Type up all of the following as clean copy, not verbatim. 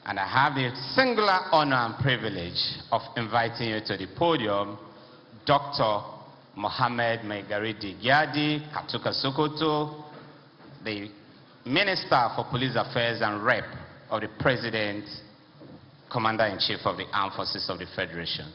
And I have the singular honor and privilege of inviting you to the podium, Dr. Mohammed Maigaridi Gyadi Katuka Sokoto, the Minister for Police Affairs and Rep of the President, Commander-in-Chief of the Armed Forces of the Federation.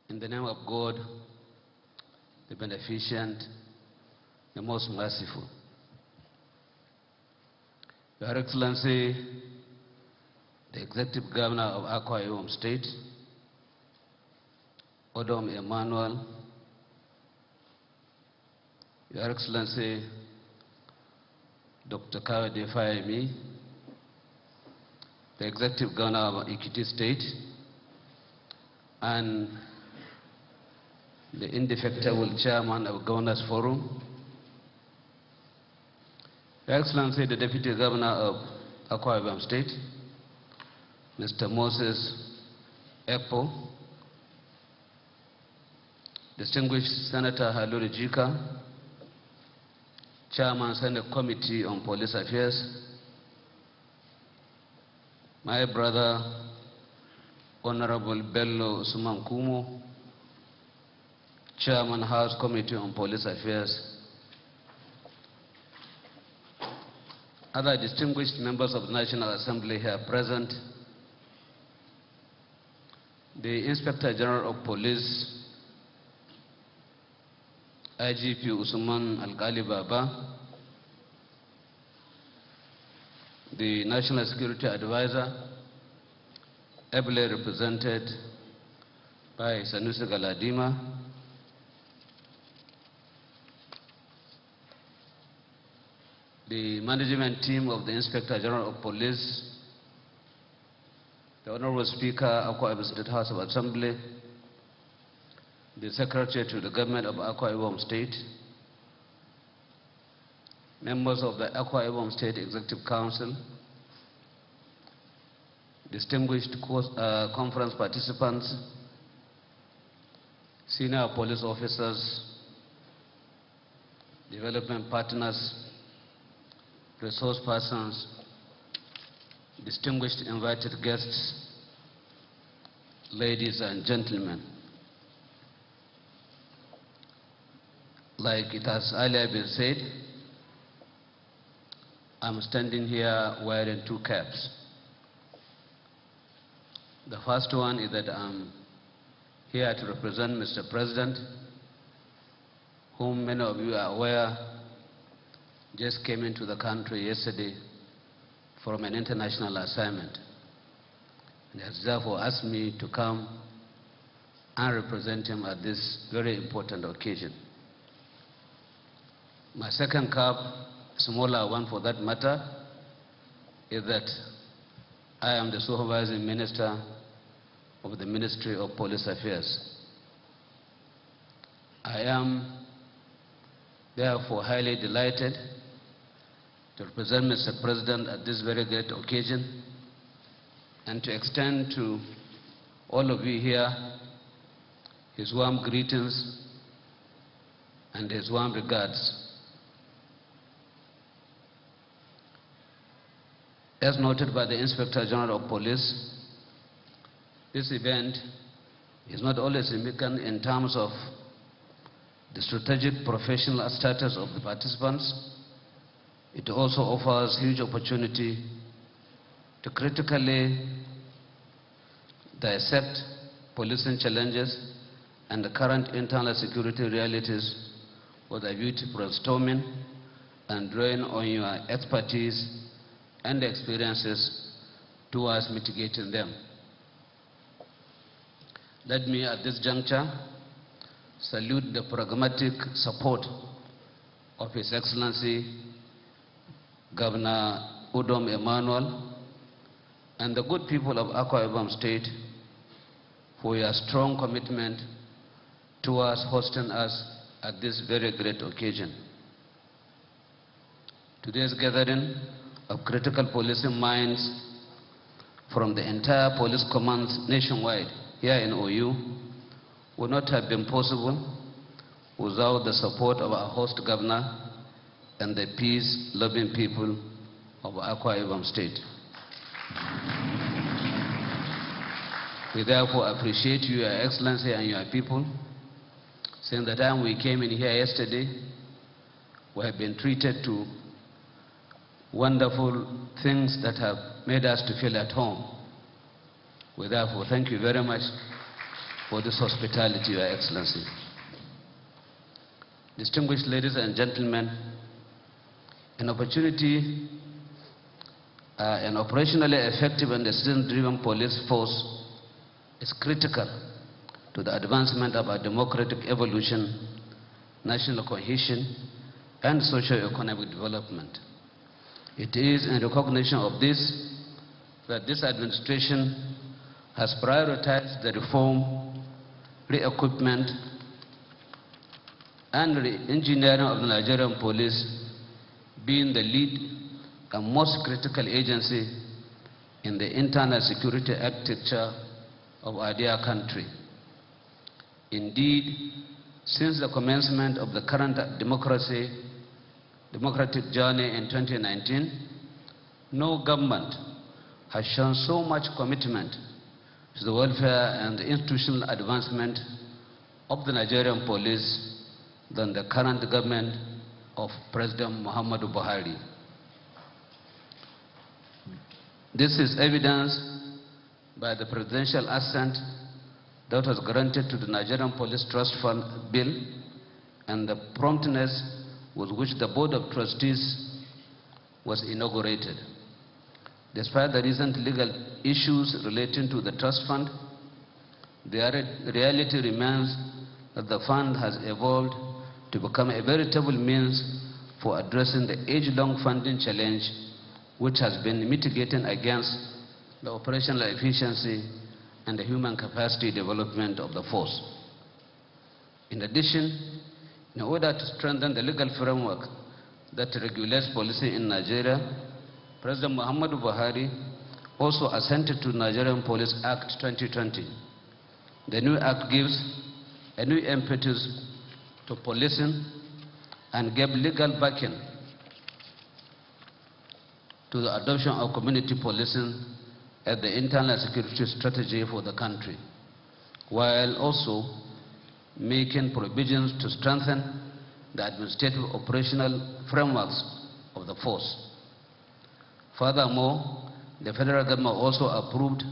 In the name of God, the beneficent, the most merciful. Your Excellency, the Executive Governor of Akwa Ibom State, Odom Emmanuel, Your Excellency, Dr. Kawede Fayemi, the Executive Governor of Ekiti State, and the indefatigable Chairman of Governors Forum, Your Excellency, the Deputy Governor of Akwa Ibom State, Mr. Moses Ekpo, distinguished Senator Haluri Jika, Chairman Senate Committee on Police Affairs, my brother, Honorable Bello Usman Kumo, Chairman House Committee on Police Affairs, other distinguished members of the National Assembly here present, the Inspector General of Police, IGP Usman Al-Ghali Baba, the National Security Advisor, ably represented by Sanusi Galadima, the management team of the Inspector General of Police, the Honorable Speaker of Akwa Ibom State House of Assembly, the Secretary to the Government of Akwa Ibom State, members of the Akwa Ibom State Executive Council, distinguished conference participants, senior police officers, development partners, resource persons, distinguished invited guests, ladies and gentlemen. Like it has earlier been said, I'm standing here wearing two caps. The first one is that I'm here to represent Mr. President, whom many of you are aware just came into the country yesterday from an international assignment. And has therefore asked me to come and represent him at this very important occasion. My second cap, smaller one for that matter, is that I am the supervising minister of the Ministry of Police Affairs. I am therefore highly delighted to represent Mr. President at this very great occasion and to extend to all of you here his warm greetings and his warm regards. As noted by the Inspector General of Police, this event is not only significant in terms of the strategic professional status of the participants, it also offers huge opportunity to critically dissect policing challenges and the current internal security realities with a view to brainstorming and drawing on your expertise and experiences towards mitigating them. Let me at this juncture salute the pragmatic support of His Excellency Governor Odom Emmanuel and the good people of Akwa Ibom State for your strong commitment towards hosting us at this very great occasion. Today's gathering of critical policing minds from the entire police commands nationwide here in OU would not have been possible without the support of our host governor and the peace-loving people of Akwa Ibom State. We therefore appreciate you, Your Excellency, and your people. Since the time we came in here yesterday, we have been treated to wonderful things that have made us to feel at home. We therefore thank you very much for this hospitality, Your Excellency. Distinguished ladies and gentlemen, an opportunity, an operationally effective and decision-driven police force is critical to the advancement of our democratic evolution, national cohesion, and socio-economic development. It is in recognition of this that this administration has prioritized the reform, re-equipment, and re-engineering of the Nigerian police, being the lead and most critical agency in the internal security architecture of our dear country. Indeed, since the commencement of the current democratic journey in 2019, no government has shown so much commitment to the welfare and the institutional advancement of the Nigerian police than the current government of President Muhammadu Buhari. This is evidenced by the presidential assent that was granted to the Nigerian Police Trust Fund bill and the promptness with which the Board of Trustees was inaugurated. Despite the recent legal issues relating to the trust fund, the reality remains that the fund has evolved to become a veritable means for addressing the age-long funding challenge which has been mitigating against the operational efficiency and the human capacity development of the force. In addition, in order to strengthen the legal framework that regulates policing in Nigeria, President Muhammadu Buhari also assented to Nigerian Police Act 2020. The new act gives a new impetus to policing and gave legal backing to the adoption of community policing as the internal security strategy for the country, while also making provisions to strengthen the administrative operational frameworks of the force. Furthermore, the federal government also approved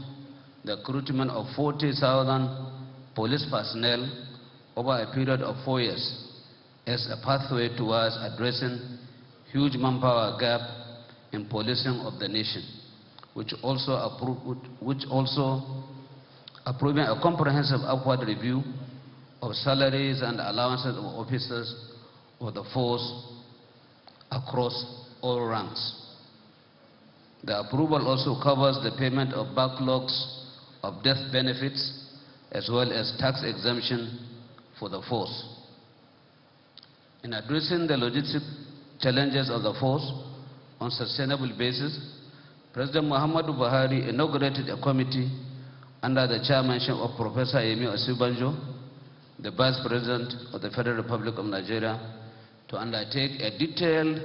the recruitment of 40,000 police personnel over a period of 4 years as a pathway towards addressing huge manpower gap in policing of the nation, which also approving a comprehensive upward review of salaries and allowances of officers of the force across all ranks. The approval also covers the payment of backlogs of death benefits as well as tax exemption for the force. In addressing the logistic challenges of the force on a sustainable basis, President Muhammadu Buhari inaugurated a committee under the chairmanship of Professor Yemi Osibanjo, the Vice President of the Federal Republic of Nigeria, to undertake a detailed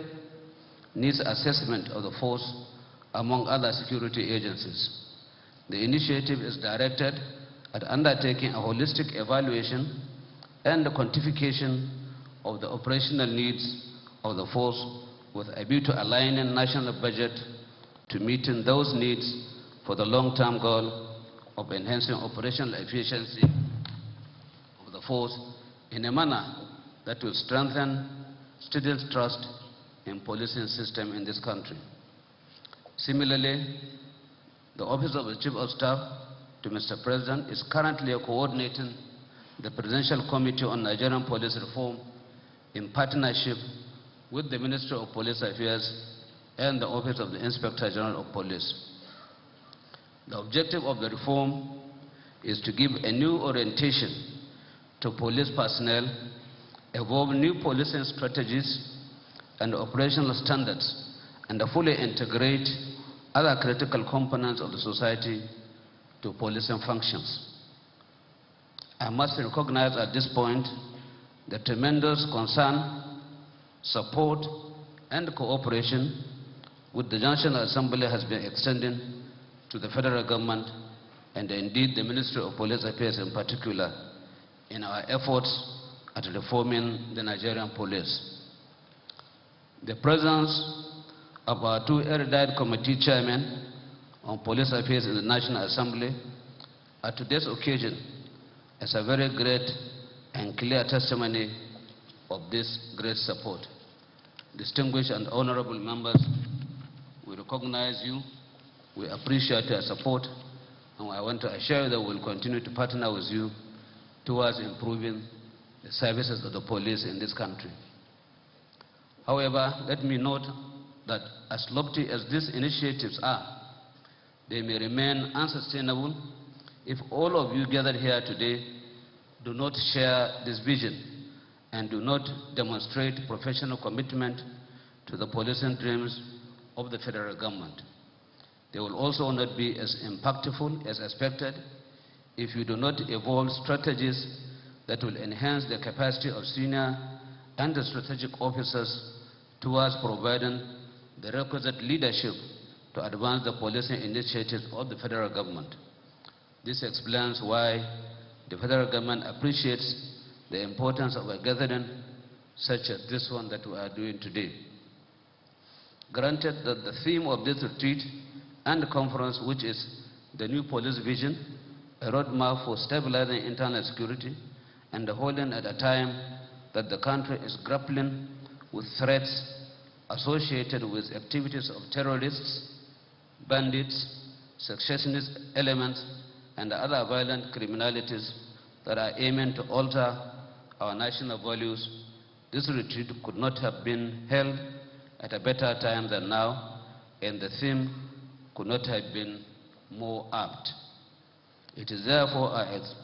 needs assessment of the force among other security agencies. The initiative is directed at undertaking a holistic evaluation and the quantification of the operational needs of the force with a view to aligning national budget to meeting those needs for the long-term goal of enhancing operational efficiency of the force in a manner that will strengthen citizens' trust in policing system in this country. Similarly, the Office of the Chief of Staff to Mr. President is currently coordinating the Presidential Committee on Nigerian Police Reform in partnership with the Ministry of Police Affairs and the Office of the Inspector General of Police. The objective of the reform is to give a new orientation to police personnel, evolve new policing strategies and operational standards, and fully integrate other critical components of the society to policing functions. I must recognize at this point the tremendous concern, support, and cooperation which the National Assembly has been extending to the federal government and indeed the Ministry of Police Affairs in particular in our efforts at reforming the Nigerian police. The presence of our two erudite committee chairmen on police affairs in the National Assembly at today's occasion is a very great and clear testimony of this great support. Distinguished and honorable members, we recognize you, we appreciate your support, and I want to assure you that we will continue to partner with you towards improving the services of the police in this country. However, let me note that as lofty as these initiatives are, they may remain unsustainable if all of you gathered here today do not share this vision and do not demonstrate professional commitment to the policing dreams of the federal government. They will also not be as impactful as expected if you do not evolve strategies that will enhance the capacity of senior and the strategic officers towards providing the requisite leadership to advance the policing initiatives of the federal government. This explains why the federal government appreciates the importance of a gathering such as this one that we are doing today. Granted that the theme of this retreat and conference, which is the new police vision, a roadmap for stabilizing internal security, and holding at a time that the country is grappling with threats associated with activities of terrorists, bandits, secessionist elements, and other violent criminalities that are aiming to alter our national values, this retreat could not have been held at a better time than now, and the theme could not have been more apt. It is therefore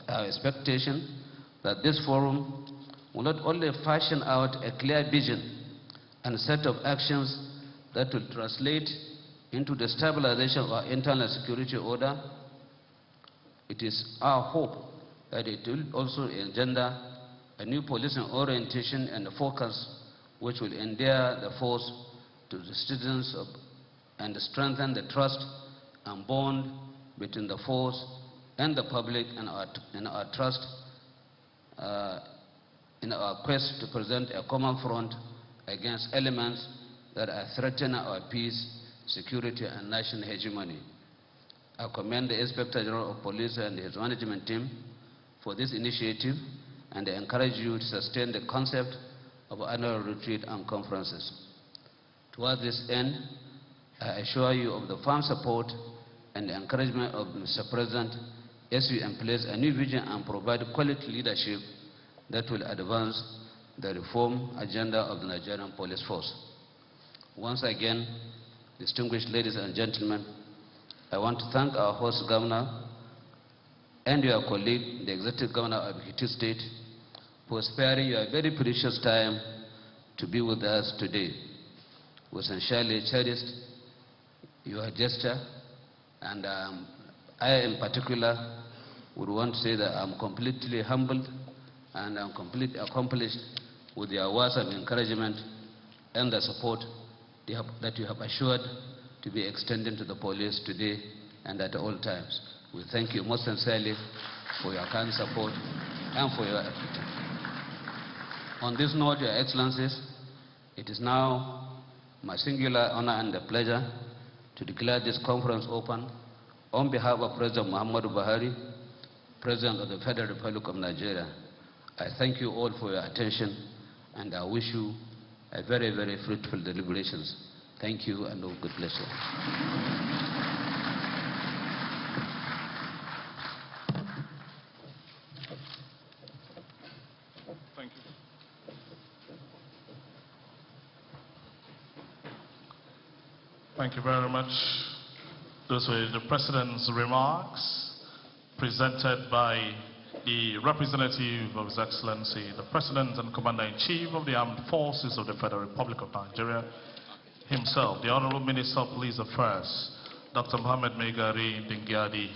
our expectation that this forum will not only fashion out a clear vision and set of actions that will translate into the stabilization of our internal security order. It is our hope that it will also engender a new policing orientation and focus which will endear the force to the citizens and strengthen the trust and bond between the force and the public and our trust in our quest to present a common front against elements that are threatening our peace, security, and national hegemony. I commend the Inspector General of Police and his management team for this initiative, and I encourage you to sustain the concept of annual retreat and conferences. Towards this end, I assure you of the firm support and encouragement of Mr. President as we embrace a new vision and provide quality leadership that will advance the reform agenda of the Nigerian police force. Once again, distinguished ladies and gentlemen, I want to thank our host governor and your colleague, the executive governor of Ekiti State, for sparing your very precious time to be with us today. We sincerely cherished your gesture, and I in particular would want to say that I'm completely humbled and I'm completely accomplished with your words of encouragement and the support that you have assured to be extended to the police today and at all times. We thank you most sincerely for your kind support and for your effort. On this note, Your Excellencies, it is now my singular honor and pleasure to declare this conference open on behalf of President Muhammadu Buhari, President of the Federal Republic of Nigeria. I thank you all for your attention, and I wish you a very, very fruitful deliberations. Thank you, and God bless you. Thank you. Thank you very much. Those were the President's remarks presented by the representative of His Excellency, the President and Commander-in-Chief of the Armed Forces of the Federal Republic of Nigeria, himself, the Honorable Minister of Police Affairs, Dr. Mohammed Megari Dingyadi.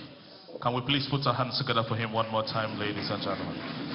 Can we please put our hands together for him one more time, ladies and gentlemen?